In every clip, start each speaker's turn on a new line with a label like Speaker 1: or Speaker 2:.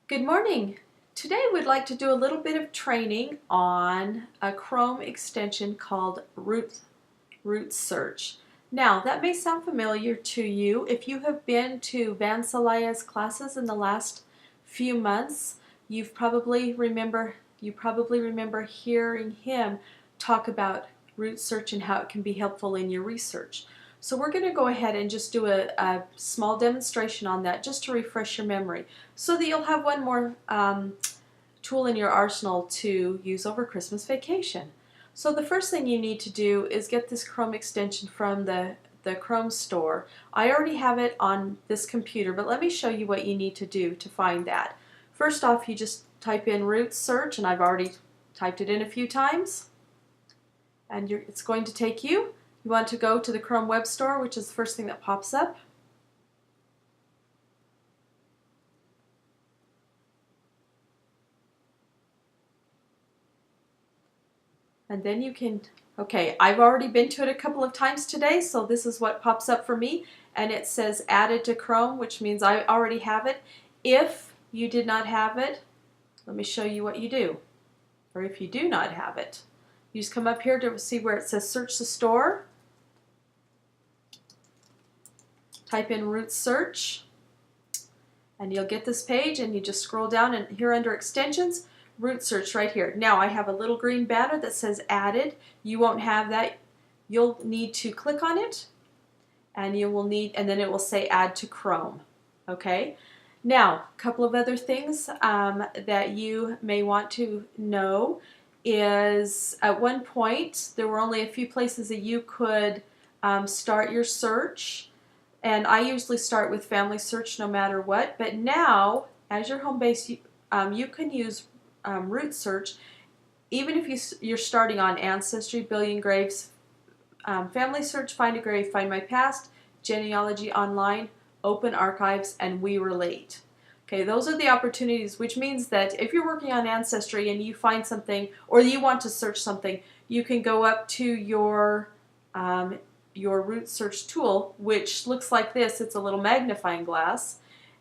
Speaker 1: Good morning. Today we'd like to do a little bit of training on a Chrome extension called RootsSearch. Now that may sound familiar to you. If you have been to Van Salaya's classes in the last few months, you probably remember hearing him talk about RootsSearch and how it can be helpful in your research. So we're going to go ahead and just do a small demonstration on that just to refresh your memory so that you'll have one more tool in your arsenal to use over Christmas vacation. So the first thing you need to do is get this Chrome extension from the Chrome store. I already have it on this computer, but let me show you what you need to do to find that. First off, you just type in RootsSearch, and I've already typed it in a few times, and it's going to take you. You want to go to the Chrome Web Store, which is the first thing that pops up. And then you can, okay, I've already been to it a couple of times today, so this is what pops up for me. And it says added to Chrome, which means I already have it. If you did not have it, let me show you what you do. Or if you do not have it, you just come up here to see where it says search the store. Type in RootsSearch, and you'll get this page, and you just scroll down, and here under extensions, RootsSearch right here. Now I have a little green banner that says added. You won't have that. You'll need to click on it, and and then it will say add to Chrome. Okay. Now, a couple of other things that you may want to know is at one point there were only a few places that you could start your search. And I usually start with Family Search no matter what, but now, as your home base, you can use RootsSearch even if you're starting on Ancestry, Billion Graves, Family Search, Find a Grave, Find My Past, Genealogy Online, Open Archives, and We Relate. Okay, those are the opportunities, which means that if you're working on Ancestry and you find something, or you want to search something, you can go up to your RootsSearch tool, which looks like this. It's a little magnifying glass,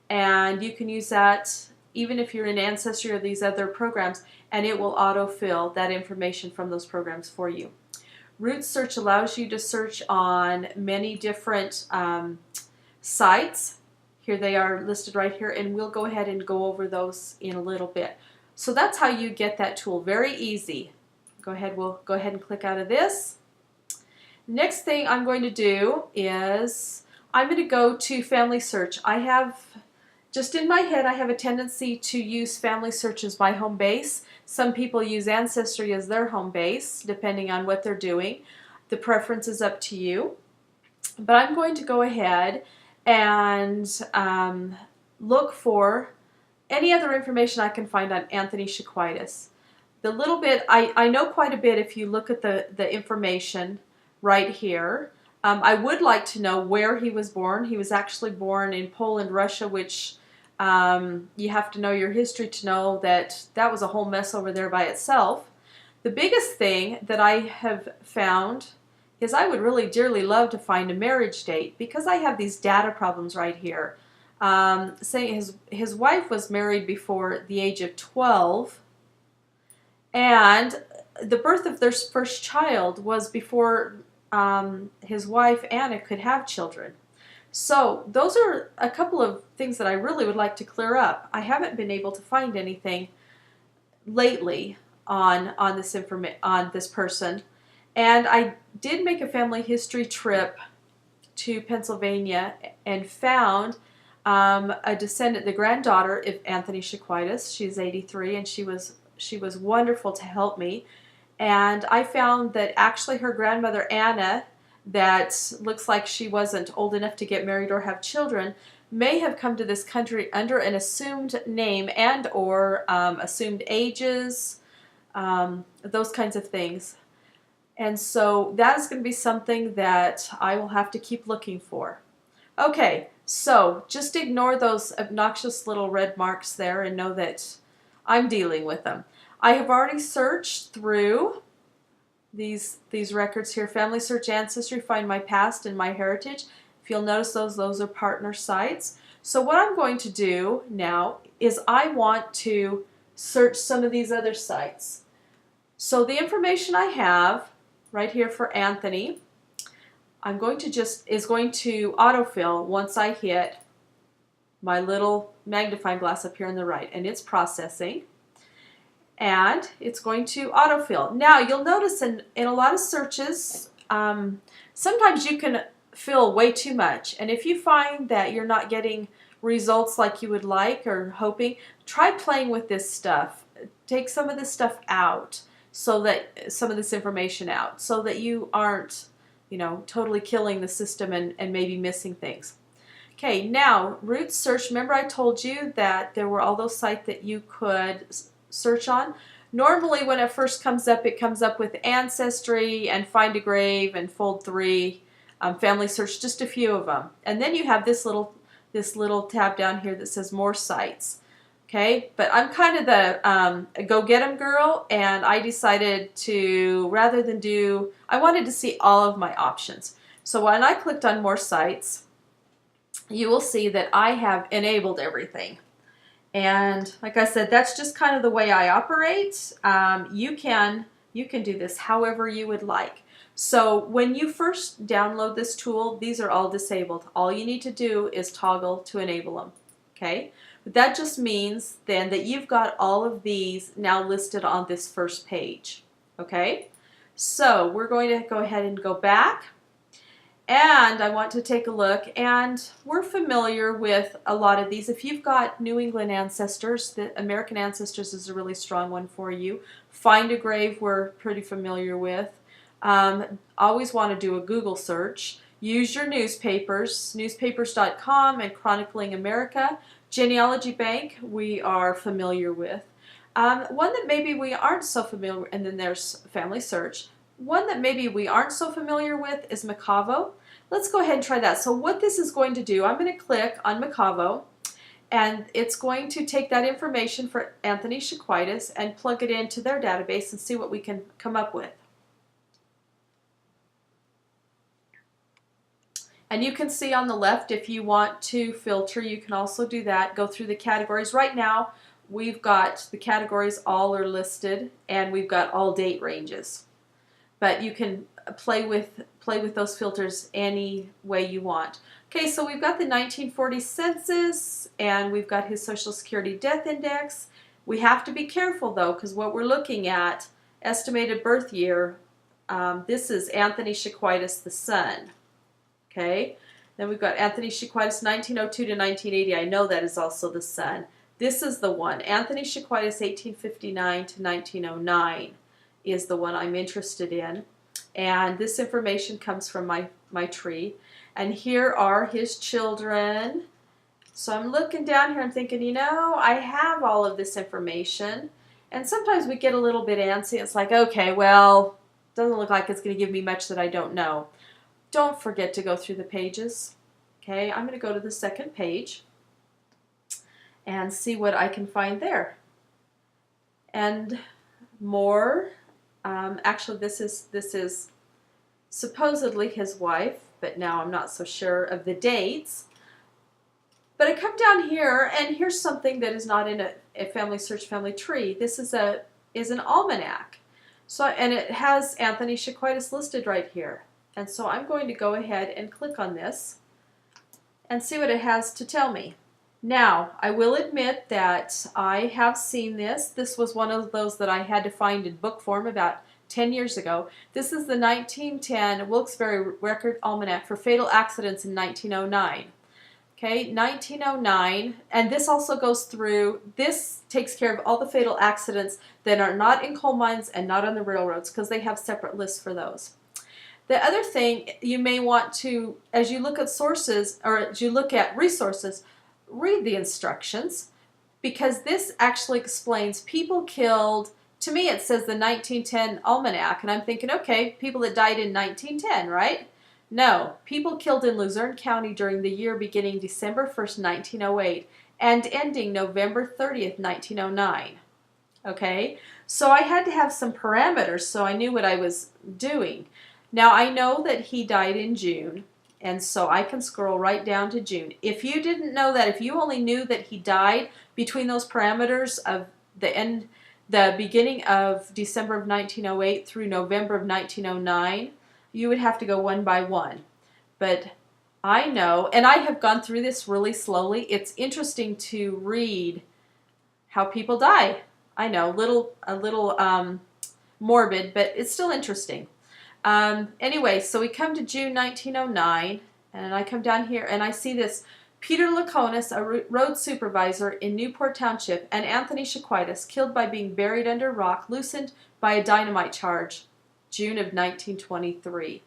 Speaker 1: and you can use that even if you're in Ancestry or these other programs, and it will autofill that information from those programs for you. RootsSearch allows you to search on many different sites. Here they are listed right here, and we'll go ahead and go over those in a little bit. So that's how you get that tool. Very easy. We'll go ahead and click out of this. Next thing I'm going to do is I'm going to go to Family Search. Just in my head, I have a tendency to use Family Search as my home base. Some people use Ancestry as their home base, depending on what they're doing. The preference is up to you. But I'm going to go ahead and look for any other information I can find on Anthony Shaquitis. The little bit, I know quite a bit if you look at the information right here. I would like to know where he was born. He was actually born in Poland, Russia, which you have to know your history to know that that was a whole mess over there by itself. The biggest thing that I have found is I would really dearly love to find a marriage date, because I have these data problems right here. Saying his wife was married before the age of 12, and the birth of their first child was before his wife Anna could have children. So those are a couple of things that I really would like to clear up. I haven't been able to find anything lately on this person, and I did make a family history trip to Pennsylvania and found a descendant, the granddaughter of Anthony Shaquitis. She's 83, and she was wonderful to help me. And I found that actually her grandmother Anna, that looks like she wasn't old enough to get married or have children, may have come to this country under an assumed name and or assumed ages, those kinds of things. And so that is going to be something that I will have to keep looking for. Okay, so just ignore those obnoxious little red marks there and know that I'm dealing with them. I have already searched through these records here: Family Search, Ancestry, Find My Past, and My Heritage. If you'll notice those are partner sites. So what I'm going to do now is I want to search some of these other sites. So the information I have right here for Anthony, I'm going to is going to autofill once I hit my little magnifying glass up here on the right, and it's processing. And it's going to autofill. Now you'll notice in a lot of searches, sometimes you can fill way too much. And if you find that you're not getting results like you would like or hoping, try playing with this stuff. Take some of this stuff out, so that some of this information out, so that you aren't, totally killing the system and maybe missing things. Okay, now RootsSearch, remember I told you that there were all those sites that you could search on. Normally when it first comes up, it comes up with Ancestry and Find a Grave and Fold 3, Family Search, just a few of them. And then you have this little tab down here that says More Sites. Okay, but I'm kind of the go-get-em girl, and I decided to, rather than I wanted to see all of my options. So when I clicked on More Sites, you will see that I have enabled everything. And like I said, that's just kind of the way I operate. You can do this however you would like. So when you first download this tool, these are all disabled. All you need to do is toggle to enable them. Okay? But that just means then that you've got all of these now listed on this first page. Okay? So we're going to go ahead and go back. And I want to take a look, and we're familiar with a lot of these. If you've got New England ancestors, the American Ancestors is a really strong one for you. Find a Grave we're pretty familiar with. Always want to do a Google search. Use your newspapers, newspapers.com and Chronicling America. Genealogy Bank we are familiar with. One that maybe we aren't so familiar with, and then there's Family Search. One that maybe we aren't so familiar with is Macavo. Let's go ahead and try that. So what this is going to do, I'm going to click on Macavo, and it's going to take that information for Anthony Shaquitis and plug it into their database and see what we can come up with. And you can see on the left, if you want to filter, you can also do that. Go through the categories. Right now, we've got the categories all are listed, and we've got all date ranges. But you can play with those filters any way you want. Okay, so we've got the 1940 census, and we've got his Social Security death index. We have to be careful though, because what we're looking at, estimated birth year, this is Anthony Shaquitis, the son. Okay, then we've got Anthony Shaquitis 1902 to 1980. I know that is also the son. This is the one, Anthony Shaquitis 1859 to 1909. Is the one I'm interested in, and this information comes from my tree, and here are his children. So I'm looking down here, I'm thinking, I have all of this information, and sometimes we get a little bit antsy. It's like, okay, well, doesn't look like it's going to give me much that I don't know. Don't forget to go through the pages. Okay, I'm going to go to the second page and see what I can find there. And more. Actually, this is supposedly his wife, but now I'm not so sure of the dates. But I come down here, and here's something that is not in a Family Search family tree. This is an almanac. So, and it has Anthony Shaquitis listed right here. And so I'm going to go ahead and click on this and see what it has to tell me. Now, I will admit that I have seen this. This was one of those that I had to find in book form about 10 years ago. This is the 1910 Wilkes-Barre Record Almanac for Fatal Accidents in 1909. Okay, 1909, and this also goes through, this takes care of all the fatal accidents that are not in coal mines and not on the railroads, because they have separate lists for those. The other thing you may want to, as you look at sources, or as you look at resources, read the instructions, because this actually explains people killed. To me it says the 1910 almanac, and I'm thinking, okay, people that died in 1910, right? No, people killed in Luzerne County during the year beginning December 1st, 1908 and ending November 30th, 1909. Okay, so I had to have some parameters so I knew what I was doing. Now I know that he died in June, And so I can scroll right down to June. If you didn't know that, if you only knew that he died between those parameters of the beginning of December of 1908 through November of 1909, you would have to go one by one. But I know, and I have gone through this really slowly. It's interesting to read how people die. I know, a little morbid, but it's still interesting. Anyway, so we come to June 1909, and I come down here, and I see this Peter Laconis, a road supervisor in Newport Township, and Anthony Shaquitis, killed by being buried under rock, loosened by a dynamite charge, June of 1923.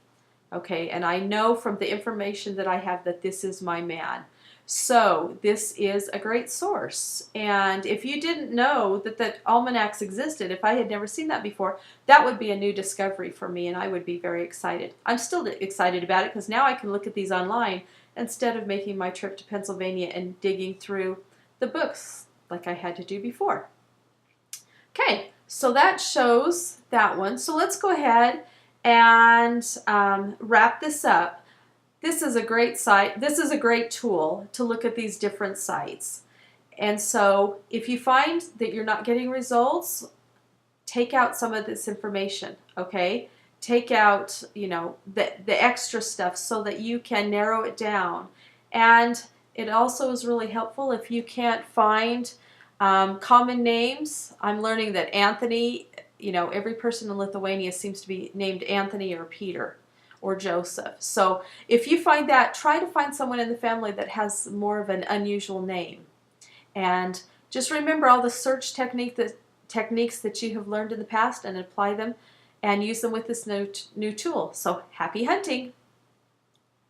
Speaker 1: Okay, and I know from the information that I have that this is my man. So this is a great source. And if you didn't know that almanacs existed, if I had never seen that before, that would be a new discovery for me, and I would be very excited. I'm still excited about it because now I can look at these online instead of making my trip to Pennsylvania and digging through the books like I had to do before. Okay, so that shows that one. So let's go ahead and wrap this up. This is a great site. This is a great tool to look at these different sites. And so if you find that you're not getting results, take out some of this information, okay? Take out, the extra stuff so that you can narrow it down. And it also is really helpful if you can't find common names. I'm learning that Anthony, every person in Lithuania seems to be named Anthony or Peter or Joseph. So if you find that, try to find someone in the family that has more of an unusual name. And just remember all the search techniques that you have learned in the past and apply them and use them with this new tool. So happy hunting!